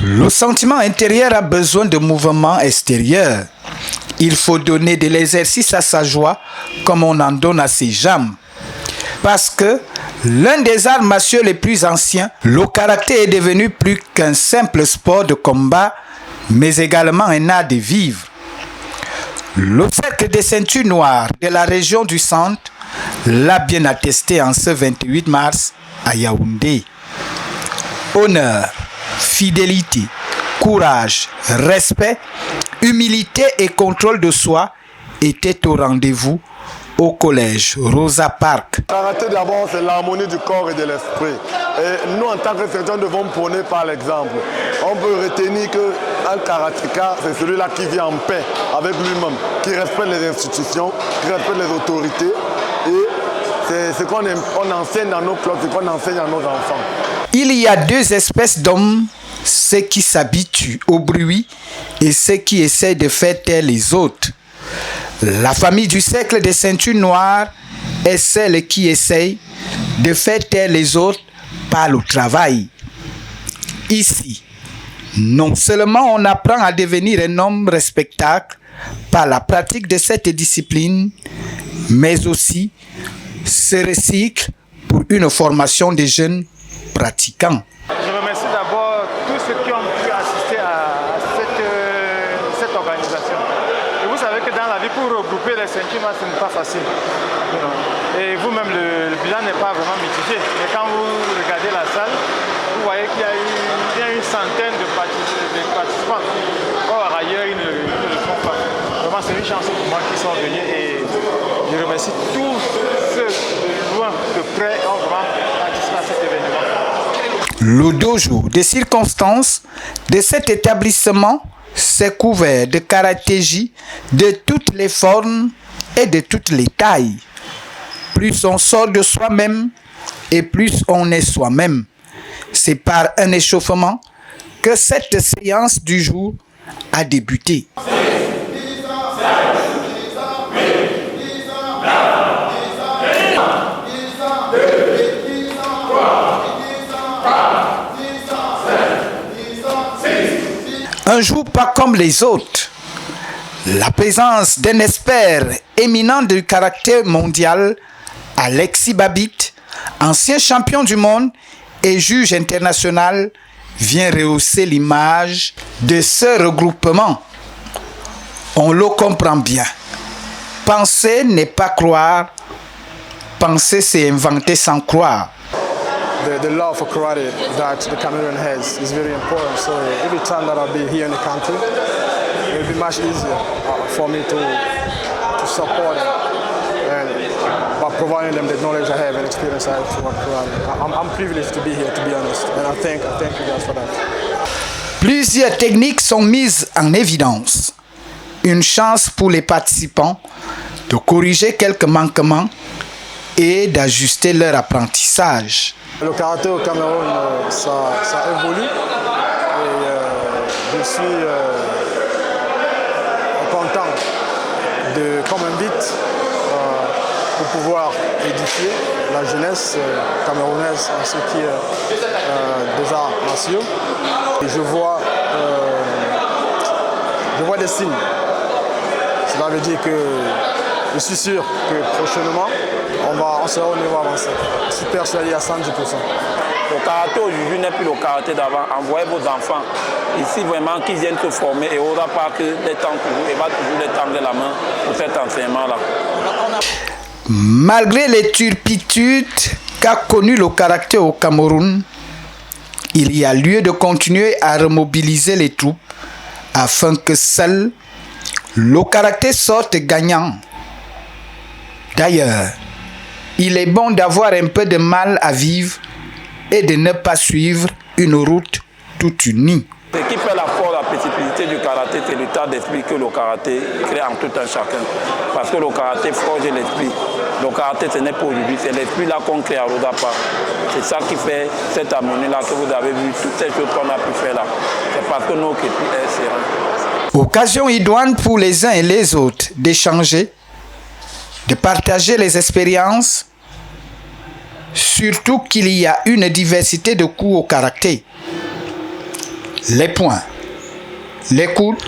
Le sentiment intérieur a besoin de mouvement extérieur. Il faut donner de l'exercice à sa joie comme on en donne à ses jambes. Parce que l'un des arts martiaux les plus anciens, le karaté est devenu plus qu'un simple sport de combat, mais également un art de vivre. Le cercle des ceintures noires de la région du centre l'a bien attesté en ce 28 mars à Yaoundé. Honneur, fidélité, courage, respect, humilité et contrôle de soi étaient au rendez-vous au collège Rosa Parks. Le karaté d'abord c'est l'harmonie du corps et de l'esprit. Et nous en tant que sélectionneurs devons prôner par l'exemple. On peut retenir qu'un karatéka c'est celui-là qui vit en paix avec lui-même, qui respecte les institutions, qui respecte les autorités. Et c'est ce qu'on enseigne dans nos clubs, ce qu'on enseigne à nos enfants. Il y a deux espèces d'hommes, ceux qui s'habituent au bruit et ceux qui essaient de faire taire les autres. La famille du cercle des ceintures noires est celle qui essaye de faire taire les autres par le travail. Ici, non seulement on apprend à devenir un homme respectable par la pratique de cette discipline, mais aussi se recycle pour une formation des jeunes pratiquants. Je remercie d'abord tous ceux qui ont pu assister à cette organisation. Et vous savez que dans la vie, pour regrouper les ceintures, ce n'est pas facile. Et vous-même, le bilan n'est pas vraiment mitigé. Mais quand vous regardez la salle, vous voyez qu'il y a une centaine de participants. Or, ailleurs, ils ne le font pas. Vraiment, c'est une chance pour moi qu'ils sont venus. Et je remercie tous ceux de loin, de près, qui ont vraiment participé à cet événement. Le dojo des circonstances de cet établissement s'est couvert de karatéji de toutes les formes et de toutes les tailles. Plus on sort de soi-même et plus on est soi-même. C'est par un échauffement que cette séance du jour a débuté. Un jour pas comme les autres. La présence d'un expert éminent du karaté mondial, Alexis Babit, ancien champion du monde et juge international, vient rehausser l'image de ce regroupement. On le comprend bien. Penser n'est pas croire. Penser, c'est inventer sans croire. The love for karate that the Cameroon has is very important. So every time that I'll be here in the country, it will be much easier for me to support them and by providing them the knowledge I have and experience I have for karate. I'm privileged to be here, to be honest, and I thank you guys for that. Plusieurs techniques sont mises en évidence. Une chance pour les participants de corriger quelques manquements et d'ajuster leur apprentissage. Le karaté au Cameroun, ça évolue et je suis content comme invite pour pouvoir édifier la jeunesse camerounaise en ce qui est des arts martiaux. Et je vois des signes. Cela veut dire que je suis sûr que prochainement, on sera au niveau avancé. Je suis persuadé à 110%. Le karaté aujourd'hui n'est plus le karaté d'avant. Envoyez vos enfants ici vraiment qu'ils viennent se former et on n'aura pas que les temps toujours, et va toujours les tendre la main pour cet enseignement-là. Malgré les turpitudes qu'a connu le karaté au Cameroun, il y a lieu de continuer à remobiliser les troupes afin que seul le karaté sorte gagnant. D'ailleurs, il est bon d'avoir un peu de mal à vivre et de ne pas suivre une route toute unie. Ce qui fait la force, la spécificité du karaté, c'est l'état d'esprit que le karaté crée en tout un chacun. Parce que le karaté forge l'esprit. Le karaté, ce n'est pas aujourd'hui, c'est l'esprit-là qu'on crée à Rodapa. C'est ça qui fait cette harmonie-là que vous avez vu, toutes ces choses qu'on a pu faire là. C'est parce que nos esprit est serein. Occasion idoine pour les uns et les autres d'échanger, de partager les expériences, surtout qu'il y a une diversité de coups au karaté. les poings, les coudes,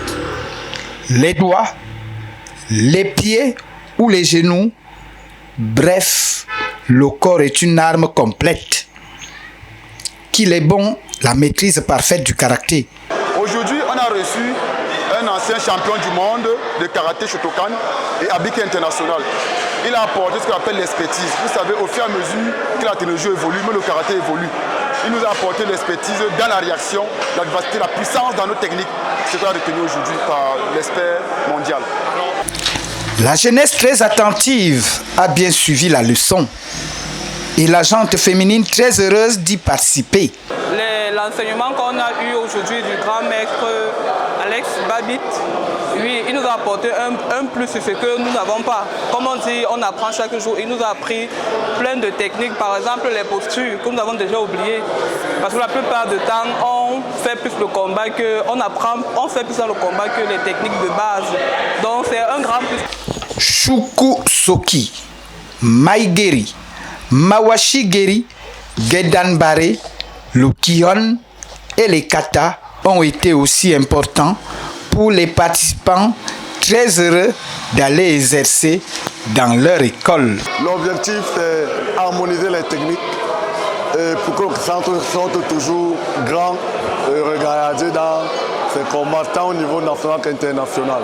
les doigts, les pieds ou les genoux. Bref, le corps est une arme complète. Qu'il est bon, la maîtrise parfaite du karaté. Aujourd'hui, on a reçu un ancien champion du monde de karaté Shotokan et Abiki International. Il a apporté ce qu'on appelle l'expertise. Vous savez, au fur et à mesure que la technologie évolue, mais le karaté évolue. Il nous a apporté l'expertise dans la réaction, la vivacité, la puissance dans nos techniques. C'est ce qu'on a retenu aujourd'hui par l'expert mondial. La jeunesse très attentive a bien suivi la leçon. Et la gente féminine très heureuse d'y participer. L'enseignement qu'on a eu aujourd'hui du grand maître Alex Babit, oui, il nous a apporté un plus sur ce que nous n'avons pas. Comme on dit, on apprend chaque jour. Il nous a appris plein de techniques, par exemple les postures que nous avons déjà oubliées. Parce que la plupart du temps, on fait plus le combat on fait plus dans le combat que les techniques de base. Donc c'est un grand plus. Shuku Soki, Maigeri, Mawashigeri, Gedanbare, le Kion et les Kata ont été aussi importants pour les participants très heureux d'aller exercer dans leur école. L'objectif, c'est harmoniser les techniques et pour que le centre soit toujours grand et regardé dans ses combats tant au niveau national qu'international.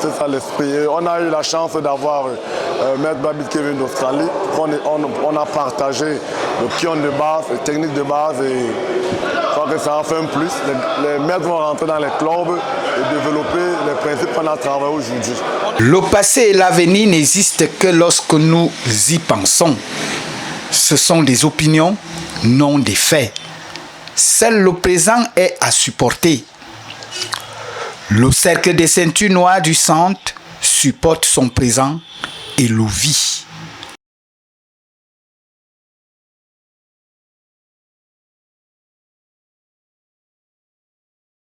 C'est ça l'esprit. On a eu la chance d'avoir Maître Babit qui vient d'Australie. On a partagé le kion de base, les techniques de base et je crois que ça en fait un plus. Les maîtres vont rentrer dans les clubs et développer les principes qu'on a travaillé aujourd'hui. Le passé et l'avenir n'existent que lorsque nous y pensons. Ce sont des opinions, non des faits. Seul le présent est à supporter. Le cercle des ceintures noires du centre supporte son présent et le vit.